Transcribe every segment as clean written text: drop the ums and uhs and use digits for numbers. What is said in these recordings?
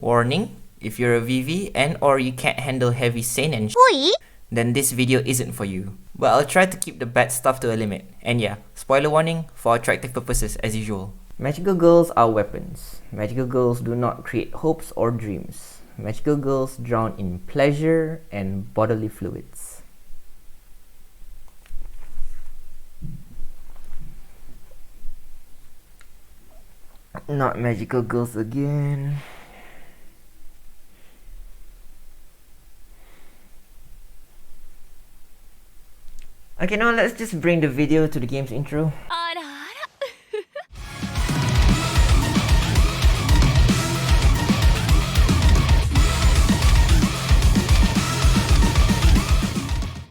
Warning, if you're a VV and or you can't handle heavy seinen then this video isn't for you. But I'll try to keep the bad stuff to a limit. And yeah, spoiler warning for attractive purposes as usual. Magical girls are weapons. Magical girls do not create hopes or dreams. Magical girls drown in pleasure and bodily fluids. Not magical girls again. Okay, now let's just bring the video to the game's intro.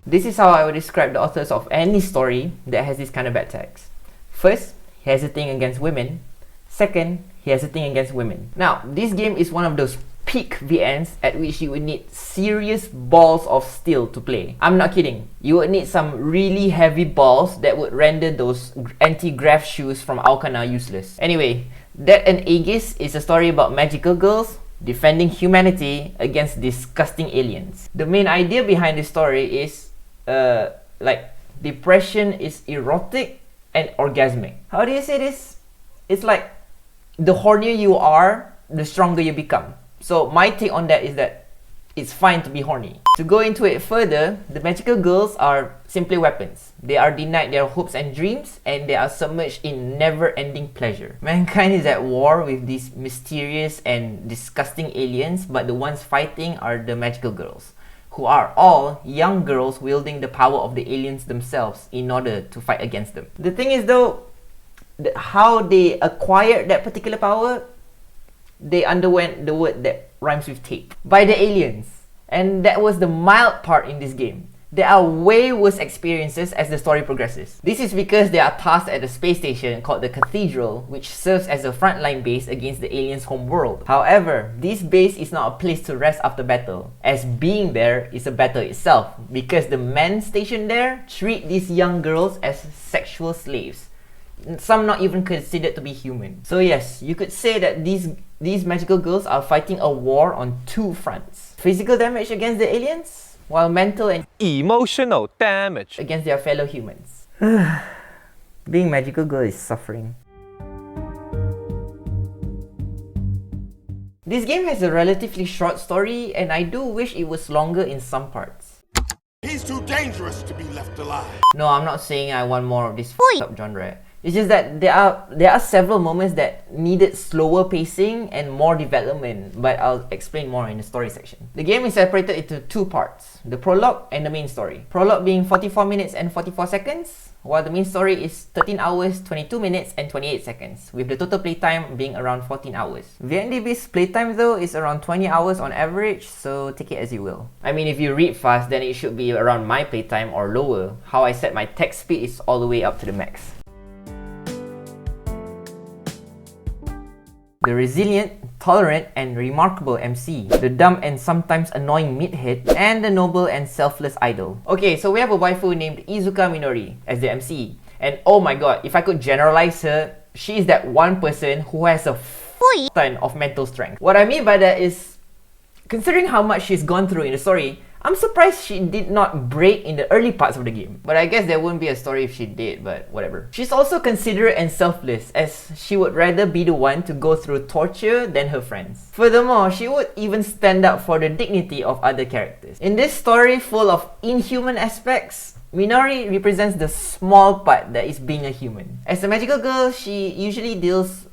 This is how I would describe the authors of any story that has this kind of bad text. First, he has a thing against women. Second, he has a thing against women. Now, this game is one of those peak VNs at which you would need serious balls of steel to play. I'm not kidding. You would need some really heavy balls that would render those anti-grav shoes from Aokana useless. Anyway, That and Aegis is a story about magical girls defending humanity against disgusting aliens. The main idea behind this story is like depression is erotic and orgasmic. How do you say this? It's like the hornier you are, the stronger you become. So my take on that is that it's fine to be horny. To go into it further, the magical girls are simply weapons. They are denied their hopes and dreams, and they are submerged in never-ending pleasure. Mankind is at war with these mysterious and disgusting aliens, but the ones fighting are the magical girls, who are all young girls wielding the power of the aliens themselves in order to fight against them. The thing is though, how they acquired that particular power, they underwent the word that rhymes with tape by the aliens. And that was the mild part in this game. There are way worse experiences as the story progresses. This is because they are tasked at a space station called the Cathedral, which serves as a frontline base against the aliens' home world. However, this base is not a place to rest after battle, as being there is a battle itself, because the men stationed there treat these young girls as sexual slaves. Some not even considered to be human. So yes, you could say that these magical girls are fighting a war on two fronts. Physical damage against the aliens, while mental and emotional damage against their fellow humans. Being magical girl is suffering. This game has a relatively short story, and I do wish it was longer in some parts. He's too dangerous to be left alive. No, I'm not saying I want more of this f***ed up genre. It's just that there are several moments that needed slower pacing and more development, but I'll explain more in the story section. The game is separated into two parts, the prologue and the main story. Prologue being 44 minutes and 44 seconds, while the main story is 13 hours, 22 minutes and 28 seconds, with the total playtime being around 14 hours. VNDB's playtime though is around 20 hours on average, so take it as you will. I mean, if you read fast, then it should be around my playtime or lower. How I set my text speed is all the way up to the max. The resilient, tolerant, and remarkable MC, the dumb and sometimes annoying meathead, and the noble and selfless idol. Okay, so we have a waifu named Izuka Minori as the MC, and oh my god, if I could generalize her, she is that one person who has a ton of mental strength. What I mean by that is, considering how much she's gone through in the story, I'm surprised she did not break in the early parts of the game. But I guess there wouldn't be a story if she did, but whatever. She's also considerate and selfless, as she would rather be the one to go through torture than her friends. Furthermore, she would even stand up for the dignity of other characters. In this story full of inhuman aspects, Minori represents the small part that is being a human. As a magical girl, she usually deals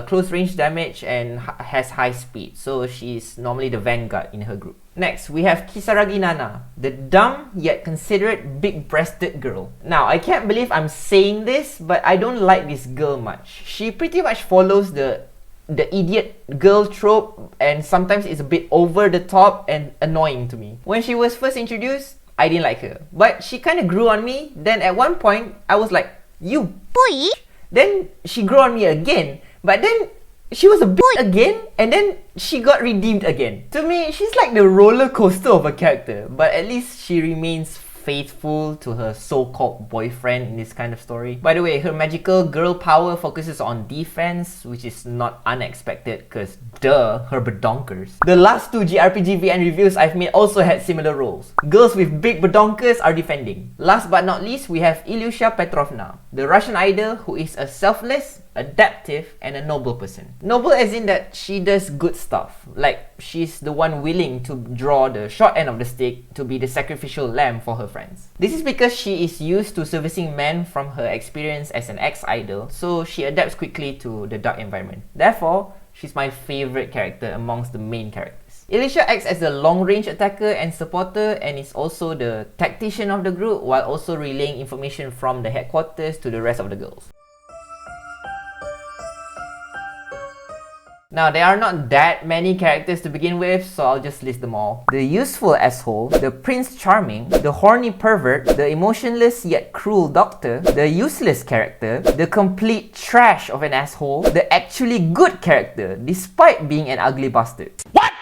close range damage and has high speed, so she's normally the vanguard in her group. Next, we have Kisaragi Nana, the dumb yet considerate big-breasted girl. Now, I can't believe I'm saying this, but I don't like this girl much. She pretty much follows the idiot girl trope, and sometimes it's a bit over the top and annoying to me. When she was first introduced, I didn't like her, but she kind of grew on me. Then at one point, I was like, you boy. Then she grew on me again, but then she was a boy again, and then she got redeemed again. To me, she's like the roller coaster of a character, but at least she remains faithful to her so-called boyfriend in this kind of story. By the way, her magical girl power focuses on defense, which is not unexpected because duh, her badonkers. The last two JRPG VN reviews I've made also had similar roles. Girls with big badonkers are defending. Last but not least, we have Ilyusha Petrovna, the Russian idol who is a selfless, adaptive, and a noble person. Noble as in that she does good stuff, like she's the one willing to draw the short end of the stick to be the sacrificial lamb for her friends. This is because she is used to servicing men from her experience as an ex-idol, so she adapts quickly to the dark environment. Therefore, she's my favorite character amongst the main characters. Ilyusha acts as the long-range attacker and supporter and is also the tactician of the group while also relaying information from the headquarters to the rest of the girls. Now, there are not that many characters to begin with, so I'll just list them all. The useful asshole, the Prince Charming, the horny pervert, the emotionless yet cruel doctor, the useless character, the complete trash of an asshole, the actually good character despite being an ugly bastard. What?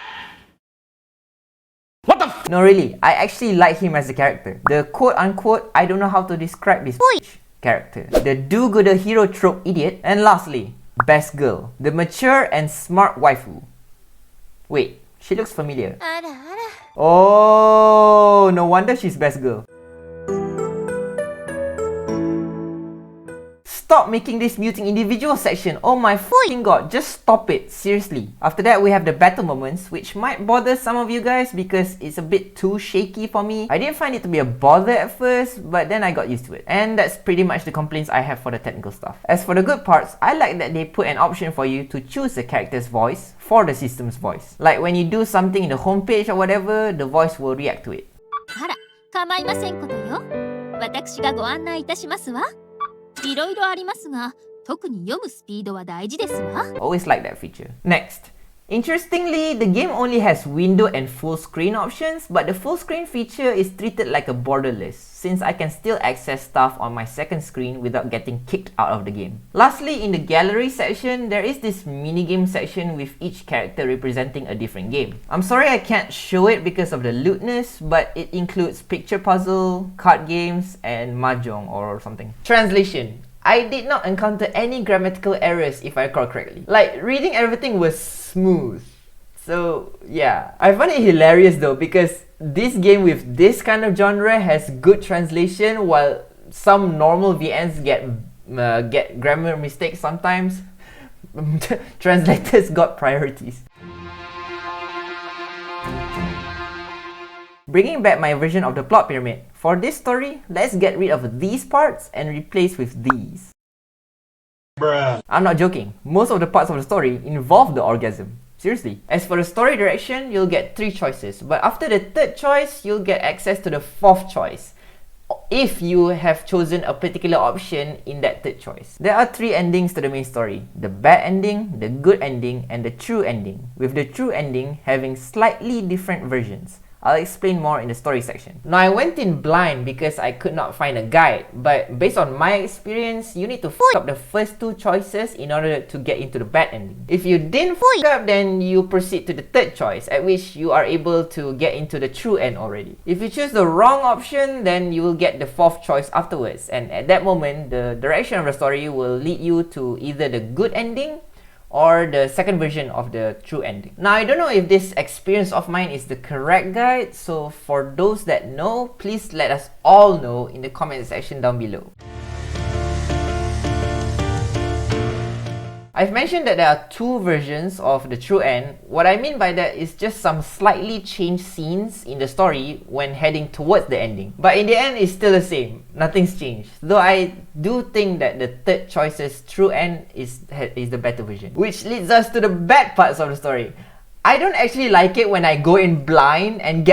What the f? No, really, I actually like him as a character. The quote-unquote, I don't know how to describe this character. The do-gooder hero trope idiot. And lastly, best girl, the mature and smart waifu. Wait, she looks familiar. Oh, no wonder she's best girl. Stop making this muting individual section. Oh my f***ing god, just stop it, seriously. After that, we have the battle moments, which might bother some of you guys because it's a bit too shaky for me. I didn't find it to be a bother at first, but then I got used to it. And that's pretty much the complaints I have for the technical stuff. As for the good parts, I like that they put an option for you to choose the character's voice for the system's voice. Like when you do something in the homepage or whatever, the voice will react to it. あら、構いませんことよ。私がご案内いたしますわ。いろいろありますが、特に読むスピードは大事ですわ。Always like that feature. Next. Interestingly, the game only has window and full screen options, but the full screen feature is treated like a border list, since I can still access stuff on my second screen without getting kicked out of the game. Lastly, in the gallery section, there is this minigame section with each character representing a different game. I'm sorry I can't show it because of the lewdness, but it includes picture puzzle, card games, and mahjong or something. Translation. I did not encounter any grammatical errors if I recall correctly. Like, reading everything was smooth. So, yeah. I find it hilarious though because this game with this kind of genre has good translation while some normal VNs get grammar mistakes sometimes. Translators got priorities. Bringing back my version of the plot pyramid, for this story, let's get rid of these parts and replace with these. Bruh. I'm not joking, most of the parts of the story involve the orgasm. Seriously. As for the story direction, you'll get 3 choices, but after the 3rd choice, you'll get access to the 4th choice, if you have chosen a particular option in that 3rd choice. There are 3 endings to the main story: the bad ending, the good ending, and the true ending, with the true ending having slightly different versions. I'll explain more in the story section. Now, I went in blind because I could not find a guide, but based on my experience, you need to f*** up the first 2 choices in order to get into the bad ending. If you didn't f*** up, then you proceed to the 3rd choice, at which you are able to get into the true end already. If you choose the wrong option, then you will get the 4th choice afterwards, and at that moment, the direction of the story will lead you to either the good ending or the second version of the true ending. Now, I don't know if this experience of mine is the correct guide, so for those that know, please let us all know in the comment section down below. I've mentioned that there are 2 versions of the true end. What I mean by that is just some slightly changed scenes in the story when heading towards the ending. But in the end, it's still the same. Nothing's changed. Though I do think that the 3rd choice's true end is the better version. Which leads us to the bad parts of the story. I don't actually like it when I go in blind and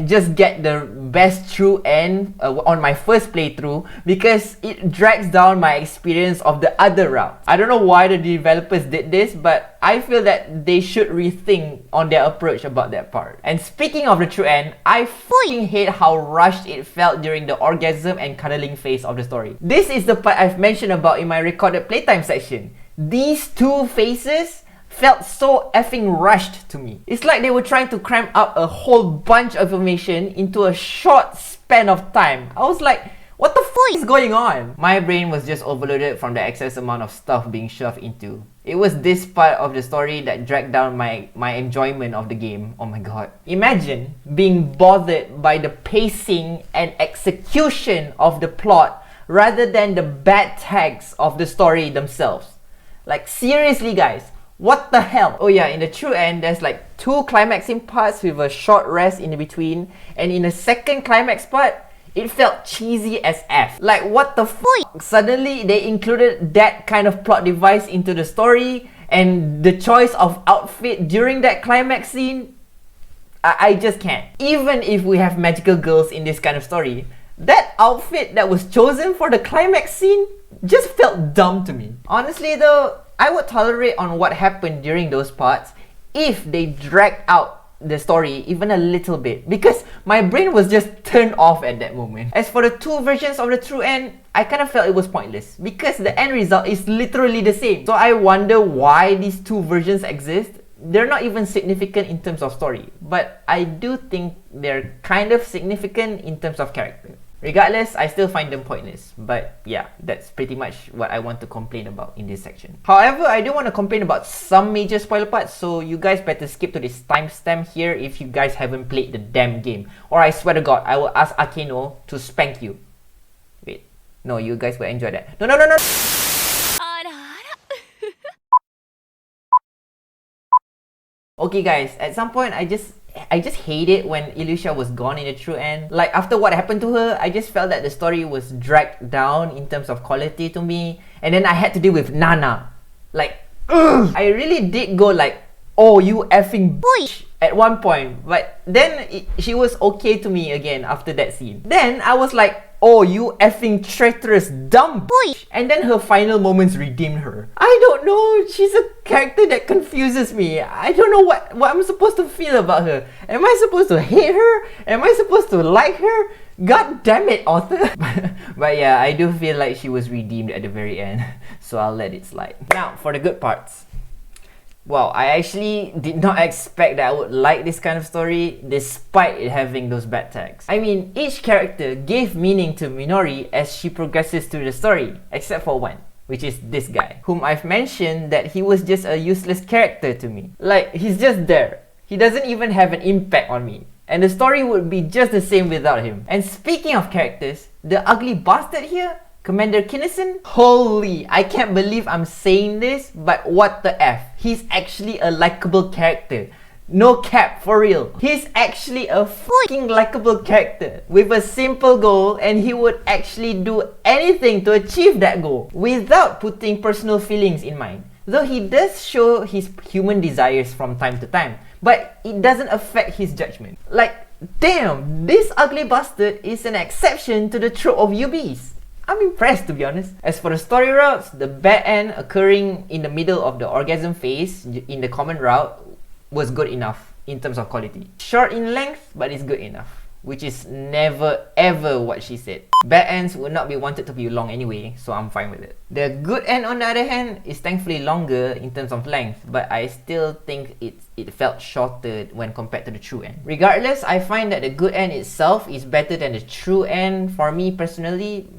just get the best true end on my first playthrough because it drags down my experience of the other route. I don't know why the developers did this, but I feel that they should rethink on their approach about that part. And speaking of the true end, I fucking hate how rushed it felt during the orgasm and cuddling phase of the story. This is the part I've mentioned about in my recorded playtime section. These 2 phases felt so effing rushed to me. It's like they were trying to cram up a whole bunch of information into a short span span of time. I was like, what the fuck is going on? My brain was just overloaded from the excess amount of stuff being shoved into. It was this part of the story that dragged down my enjoyment of the game. Oh my god. Imagine being bothered by the pacing and execution of the plot rather than the bad tags of the story themselves. Like seriously guys, what the hell? Oh yeah, in the true end, there's like 2 climaxing parts with a short rest in between, and in the second climax part, it felt cheesy as F. Like what the fuck? Suddenly they included that kind of plot device into the story, and the choice of outfit during that climax scene, I just can't. Even if we have magical girls in this kind of story, that outfit that was chosen for the climax scene just felt dumb to me. Honestly though, I would tolerate on what happened during those parts if they dragged out the story even a little bit, because my brain was just turned off at that moment. As for the 2 versions of the true end, I kind of felt it was pointless because the end result is literally the same. So I wonder why these 2 versions exist. They're not even significant in terms of story, but I do think they're kind of significant in terms of character. Regardless, I still find them pointless. But yeah, that's pretty much what I want to complain about in this section. However, I do want to complain about some major spoiler parts, so you guys better skip to this timestamp here if you guys haven't played the damn game. Or I swear to god, I will ask Akeno to spank you. Wait, no, you guys will enjoy that. No, no, no, no! Okay guys, at some point I just hate it when Illusia was gone in the true end. Like after what happened to her, I just felt that the story was dragged down in terms of quality to me. And then I had to deal with Nana. Like, ugh! I really did go like, oh you effing bitch at one point. But then she was okay to me again after that scene. Then I was like, oh you effing traitorous dumb bitch. And then her final moments redeemed her. I don't know, she's a character that confuses me. I don't know what I'm supposed to feel about her. Am I supposed to hate her? Am I supposed to like her? God damn it, author. But yeah, I do feel like she was redeemed at the very end. So I'll let it slide. Now, for the good parts. Wow, I actually did not expect that I would like this kind of story despite it having those bad tags. I mean, each character gave meaning to Minori as she progresses through the story, except for one, which is this guy, whom I've mentioned that he was just a useless character to me. Like, he's just there. He doesn't even have an impact on me. And the story would be just the same without him. And speaking of characters, the ugly bastard here, Commander Kinnison? Holy, I can't believe I'm saying this, but what the F? He's actually a likable character. No cap, for real. He's actually a fucking likable character with a simple goal, and he would actually do anything to achieve that goal without putting personal feelings in mind. Though he does show his human desires from time to time, but it doesn't affect his judgment. Like, damn, this ugly bastard is an exception to the trope of UBs. I'm impressed, to be honest. As for the story routes, the bad end occurring in the middle of the orgasm phase in the common route was good enough in terms of quality. Short in length, but it's good enough, which is never ever what she said. Bad ends would not be wanted to be long anyway, so I'm fine with it. The good end, on the other hand, is thankfully longer in terms of length, but I still think it felt shorter when compared to the true end. Regardless, I find that the good end itself is better than the true end for me personally,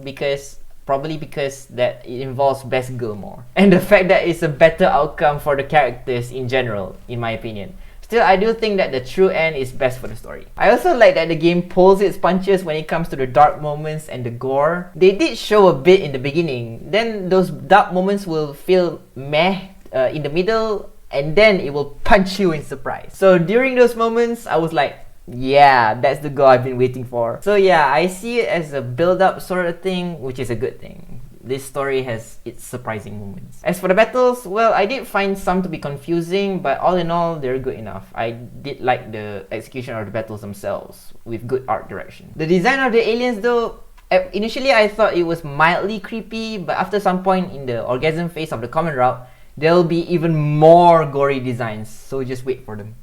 probably because that it involves best girl more. And the fact that it's a better outcome for the characters in general, in my opinion. Still, I do think that the true end is best for the story. I also like that the game pulls its punches when it comes to the dark moments and the gore. They did show a bit in the beginning, then those dark moments will feel meh in the middle, and then it will punch you in surprise. So during those moments, I was like, yeah, that's the goal I've been waiting for. So yeah, I see it as a build-up sort of thing, which is a good thing. This story has its surprising moments. As for the battles, well, I did find some to be confusing, but all in all, they're good enough. I did like the execution of the battles themselves, with good art direction. The design of the aliens though, initially I thought it was mildly creepy, but after some point in the orgasm phase of the common route, there'll be even more gory designs, so just wait for them.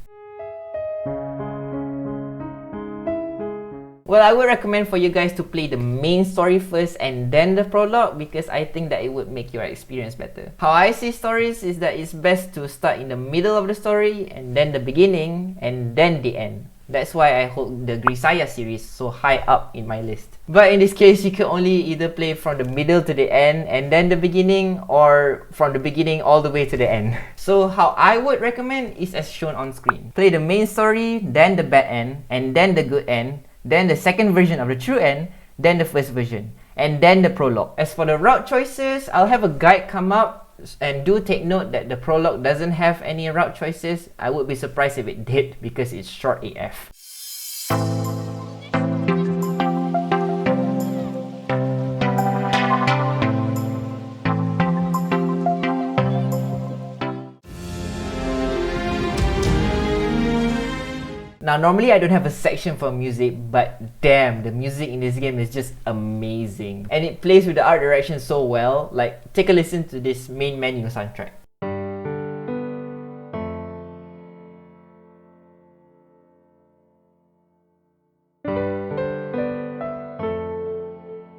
Well, I would recommend for you guys to play the main story first and then the prologue, because I think that it would make your experience better. How I see stories is that it's best to start in the middle of the story and then the beginning and then the end. That's why I hold the Grisaya series so high up in my list. But in this case, you can only either play from the middle to the end and then the beginning, or from the beginning all the way to the end. So how I would recommend is as shown on screen. Play the main story, then the bad end, and then the good end, then the second version of the true end, then the first version, and then the prologue. As for the route choices, I'll have a guide come up, and do take note that the prologue doesn't have any route choices. I would be surprised if it did because it's short AF. Now, normally I don't have a section for music, but damn, the music in this game is just amazing. And it plays with the art direction so well. Like, take a listen to this main menu soundtrack.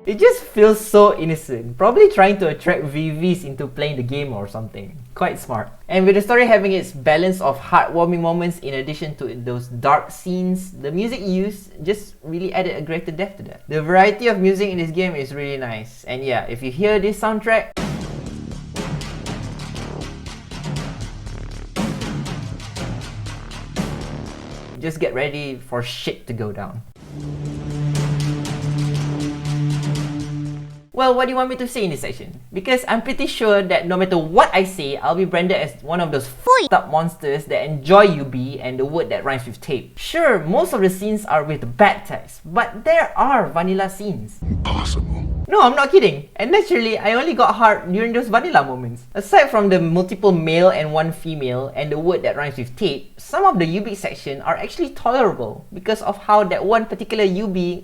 It just feels so innocent, probably trying to attract VVs into playing the game or something. Quite smart. And with the story having its balance of heartwarming moments in addition to those dark scenes, the music used just really added a greater depth to that. The variety of music in this game is really nice. And yeah, if you hear this soundtrack, just get ready for shit to go down. Well, what do you want me to say in this section? Because I'm pretty sure that no matter what I say, I'll be branded as one of those f***ed up monsters that enjoy UB and the word that rhymes with tape. Sure, most of the scenes are with bad text, but there are vanilla scenes. Impossible. No, I'm not kidding. And naturally, I only got hard during those vanilla moments. Aside from the multiple male and one female and the word that rhymes with tape, some of the UB section are actually tolerable because of how that one particular UB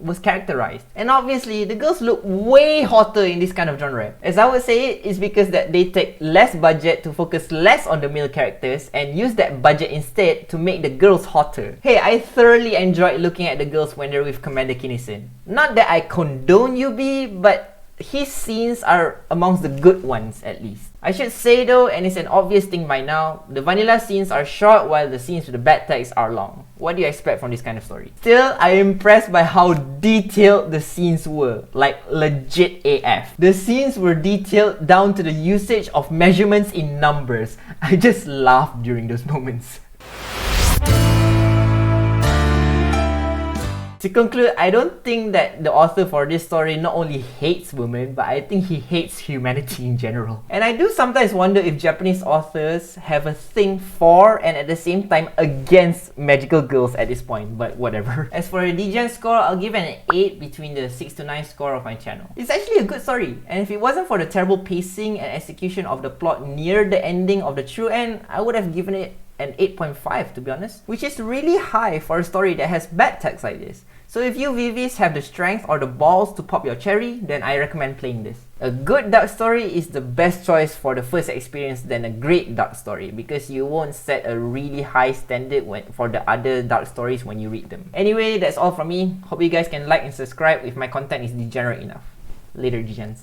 was characterized. And obviously, the girls look way hotter in this kind of genre. As I would say it, is because that they take less budget to focus less on the male characters and use that budget instead to make the girls hotter. Hey, I thoroughly enjoyed looking at the girls when they're with Commander Kinnison. Not that I condone UB, but his scenes are amongst the good ones at least. I should say though, and it's an obvious thing by now, the vanilla scenes are short while the scenes with the bad text are long. What do you expect from this kind of story? Still, I'm impressed by how detailed the scenes were. Like legit AF. The scenes were detailed down to the usage of measurements in numbers. I just laughed during those moments. To conclude, I don't think that the author for this story not only hates women, but I think he hates humanity in general. And I do sometimes wonder if Japanese authors have a thing for and at the same time against magical girls at this point, but whatever. As for a Degen score, I'll give it an 8 between the 6 to 9 score of my channel. It's actually a good story, and if it wasn't for the terrible pacing and execution of the plot near the ending of the true end, I would have given it an 8.5 to be honest, which is really high for a story that has bad text like this. So if you VVs have the strength or the balls to pop your cherry, then I recommend playing this. A good dark story is the best choice for the first experience than a great dark story, because you won't set a really high standard for the other dark stories when you read them. Anyway, that's all from me. Hope you guys can like and subscribe if my content is degenerate enough. Later, Degens.